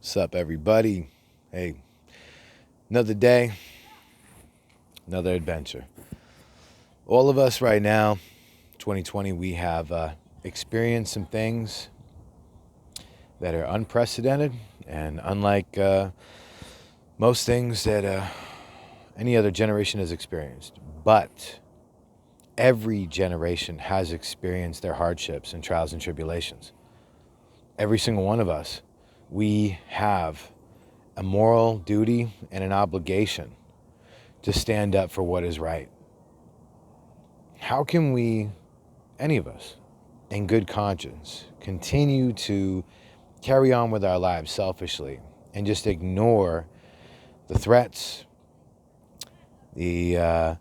What's up, everybody? Hey, another day, another adventure. All of us right now, 2020, we have experienced some things that are unprecedented and unlike most things that any other generation has experienced. But every generation has experienced their hardships and trials and tribulations. Every single one of us, we have a moral duty and an obligation to stand up for what is right. How can we, any of us, in good conscience, continue to carry on with our lives selfishly and just ignore the threats, the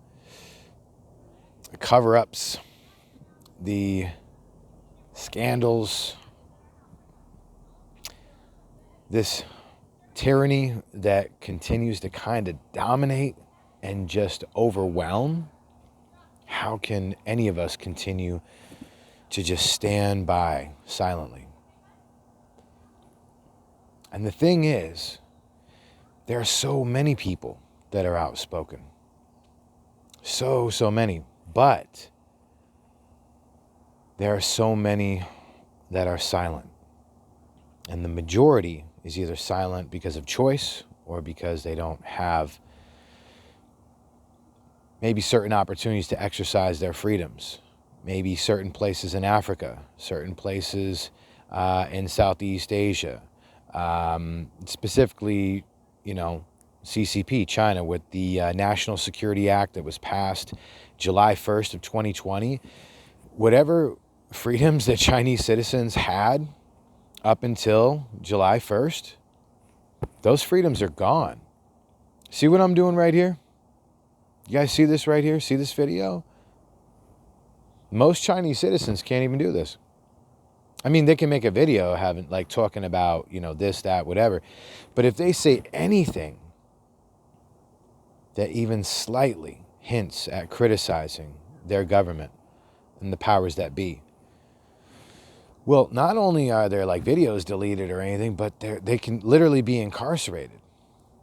cover-ups, the scandals, this tyranny that continues to kind of dominate and just overwhelm? How can any of us continue to just stand by silently? And the thing is, there are so many people that are outspoken. So many. But there are so many that are silent. And the majority is either silent because of choice or because they don't have maybe certain opportunities to exercise their freedoms. Maybe certain places in Africa, certain places in Southeast Asia, specifically, CCP, China, with the National Security Act that was passed July 1st of 2020. Whatever freedoms that Chinese citizens had up until July 1st, those freedoms are gone. See what I'm doing right here? You guys see this right here? See this video? Most Chinese citizens can't even do this. I mean, they can make a video talking about, this, that, whatever. But if they say anything that even slightly hints at criticizing their government and the powers that be, well, not only are their videos deleted or anything, but they can literally be incarcerated.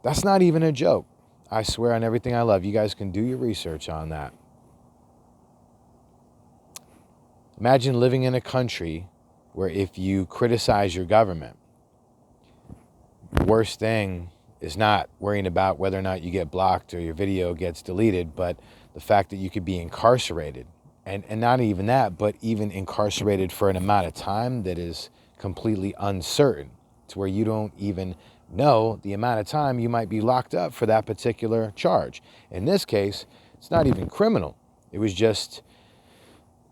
That's not even a joke. I swear on everything I love. You guys can do your research on that. Imagine living in a country where if you criticize your government, the worst thing is not worrying about whether or not you get blocked or your video gets deleted, but the fact that you could be incarcerated. And not even that, but even incarcerated for an amount of time that is completely uncertain, to where you don't even know the amount of time you might be locked up for that particular charge. In this case, it's not even criminal. It was just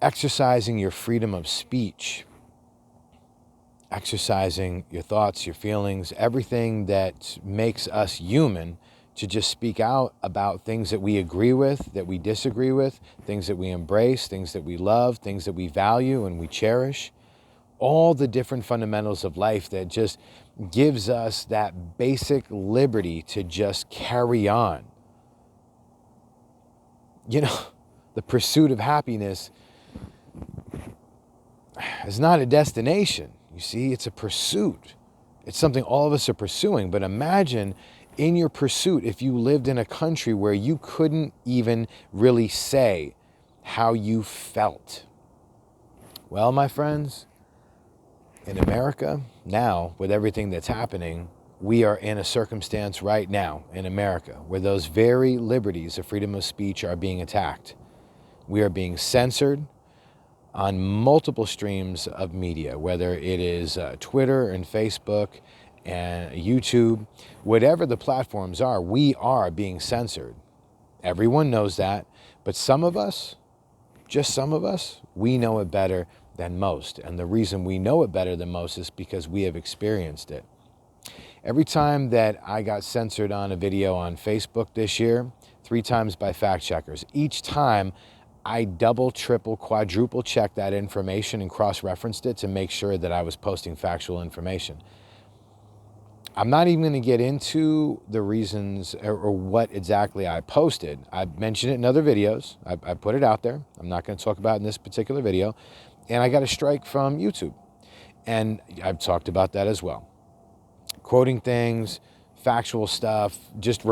exercising your freedom of speech, exercising your thoughts, your feelings, everything that makes us human, to just speak out about things that we agree with, that we disagree with, things that we embrace, things that we love, things that we value and we cherish. All the different fundamentals of life that just gives us that basic liberty to just carry on. The pursuit of happiness is not a destination. You see, it's a pursuit. It's something all of us are pursuing. But imagine in your pursuit, if you lived in a country where you couldn't even really say how you felt. Well, my friends, in America now, with everything that's happening, we are in a circumstance right now in America where those very liberties of freedom of speech are being attacked. We are being censored on multiple streams of media, whether it is Twitter and Facebook and YouTube, whatever the platforms are, we are being censored. Everyone knows that, but some of us, just some of us, we know it better than most. And the reason we know it better than most is because we have experienced it. Every time that I got censored on a video on Facebook this year, 3 times by fact checkers, each time I double, triple, quadruple checked that information and cross-referenced it to make sure that I was posting factual information. I'm not even going to get into the reasons or what exactly I posted. I've mentioned it in other videos. I put it out there. I'm not going to talk about it in this particular video. And I got a strike from YouTube. And I've talked about that as well. quoting things, factual stuff, just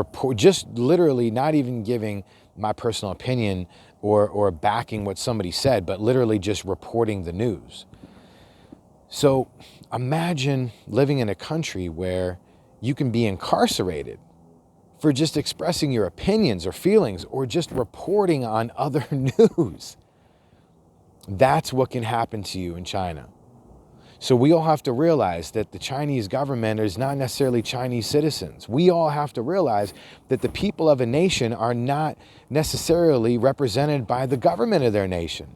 literally not even giving my personal opinion or backing what somebody said, but literally just reporting the news. So imagine living in a country where you can be incarcerated for just expressing your opinions or feelings or just reporting on other news. That's what can happen to you in China. So we all have to realize that the Chinese government is not necessarily Chinese citizens. We all have to realize that the people of a nation are not necessarily represented by the government of their nation.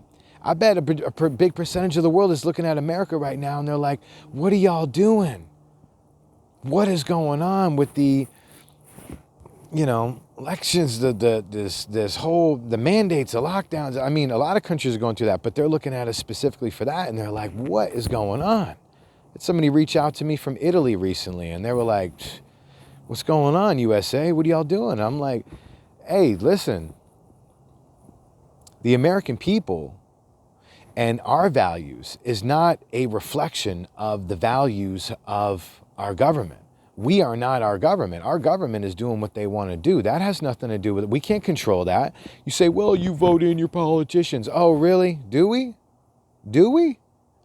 I bet a big percentage of the world is looking at America right now and they're like, what are y'all doing? What is going on with the, elections, this whole, the mandates, the lockdowns? I mean, a lot of countries are going through that, but they're looking at us specifically for that. And they're like, what is going on? Somebody reached out to me from Italy recently and they were like, what's going on, USA? What are y'all doing? I'm like, hey, listen, the American people and our values is not a reflection of the values of our government. We are not our government. Our government is doing what they want to do. That has nothing to do with it. We can't control that. You say, well, you vote in your politicians. Oh, really? Do we? Do we?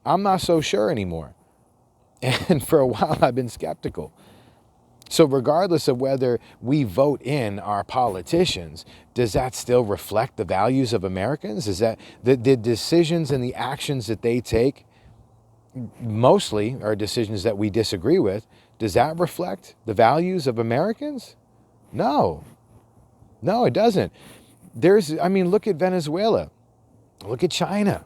I'm not so sure anymore. And for a while, I've been skeptical. So regardless of whether we vote in our politicians, does that still reflect the values of Americans? Is that the decisions and the actions that they take mostly are decisions that we disagree with? Does that reflect the values of Americans? No. No, it doesn't. Look at Venezuela. Look at China.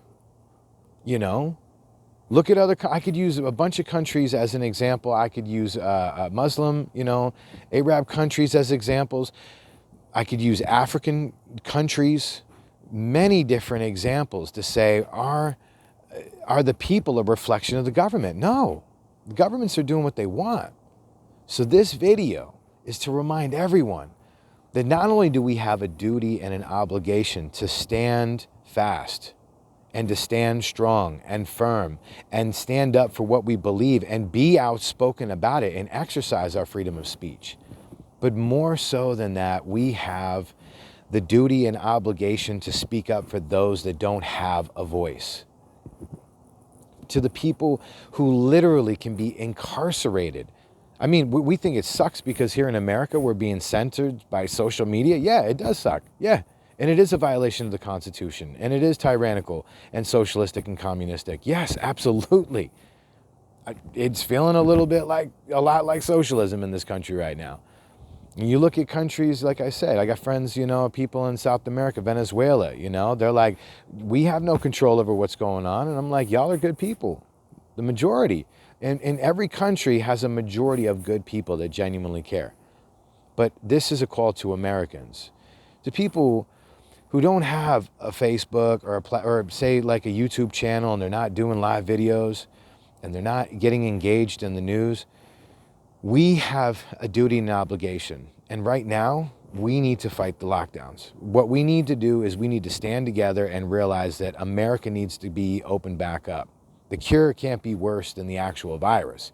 Look at I could use a bunch of countries as an example. I could use Muslim, Arab countries as examples. I could use African countries, many different examples to say, are the people a reflection of the government? No, the governments are doing what they want. So this video is to remind everyone that not only do we have a duty and an obligation to stand fast and to stand strong and firm and stand up for what we believe and be outspoken about it and exercise our freedom of speech. But more so than that, we have the duty and obligation to speak up for those that don't have a voice. To the people who literally can be incarcerated. I mean, we think it sucks because here in America, we're being censored by social media. Yeah, it does suck. Yeah. And it is a violation of the Constitution, and it is tyrannical and socialistic and communistic. Yes, absolutely. It's feeling a lot like socialism in this country right now. And you look at countries, like I said, I got friends, people in South America, Venezuela, they're like, we have no control over what's going on. And I'm like, y'all are good people, the majority. And every country has a majority of good people that genuinely care. But this is a call to Americans, to people who don't have a Facebook or say like a YouTube channel and they're not doing live videos and they're not getting engaged in the news. We have a duty and an obligation. And right now, we need to fight the lockdowns. What we need to do is we need to stand together and realize that America needs to be opened back up. The cure can't be worse than the actual virus.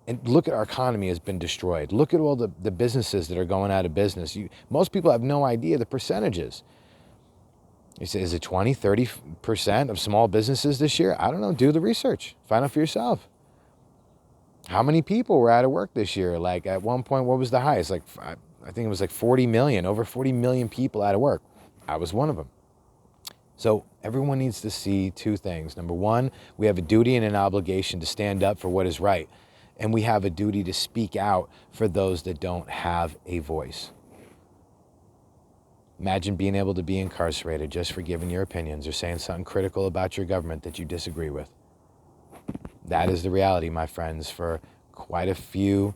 And look at our economy has been destroyed. Look at all the businesses that are going out of business. Most people have no idea the percentages. You say, is it 20, 30% of small businesses this year? I don't know. Do the research. Find out for yourself. How many people were out of work this year? Like at one point, what was the highest? I think it was like 40 million, over 40 million people out of work. I was one of them. So everyone needs to see two things. Number one, we have a duty and an obligation to stand up for what is right. And we have a duty to speak out for those that don't have a voice. Imagine being able to be incarcerated just for giving your opinions or saying something critical about your government that you disagree with. That is the reality, my friends, for quite a few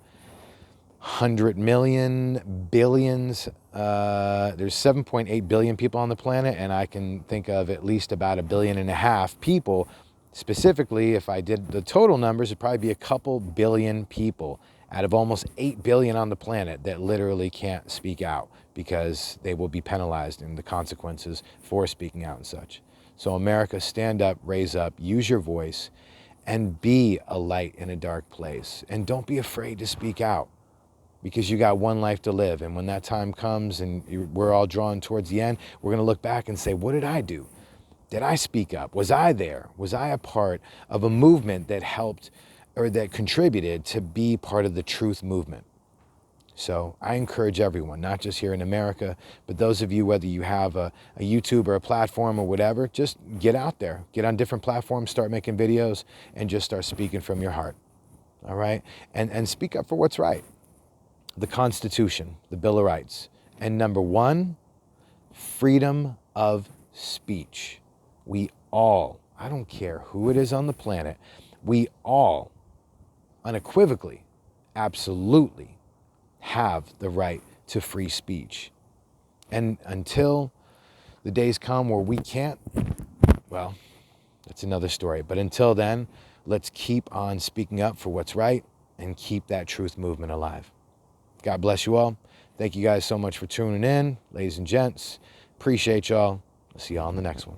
100 million, billions. There's 7.8 billion people on the planet, and I can think of at least about 1.5 billion people. Specifically, if I did the total numbers, it'd probably be a couple billion people out of almost 8 billion on the planet that literally can't speak out because they will be penalized in the consequences for speaking out and such. So America, stand up, raise up, use your voice, and be a light in a dark place. And don't be afraid to speak out, because you got one life to live. And when that time comes and we're all drawn towards the end, we're going to look back and say, what did I do? Did I speak up? Was I there? Was I a part of a movement that helped or that contributed to be part of the truth movement? So I encourage everyone, not just here in America, but those of you, whether you have a YouTube or a platform or whatever, just get out there, get on different platforms, start making videos, and just start speaking from your heart. All right? And speak up for what's right. The Constitution, the Bill of Rights. And number one, freedom of speech. We all, I don't care who it is on the planet, we all unequivocally, absolutely have the right to free speech. And until the days come where we can't, well, that's another story. But until then, let's keep on speaking up for what's right and keep that truth movement alive. God bless you all. Thank you guys so much for tuning in, ladies and gents. Appreciate y'all. I'll see y'all on the next one.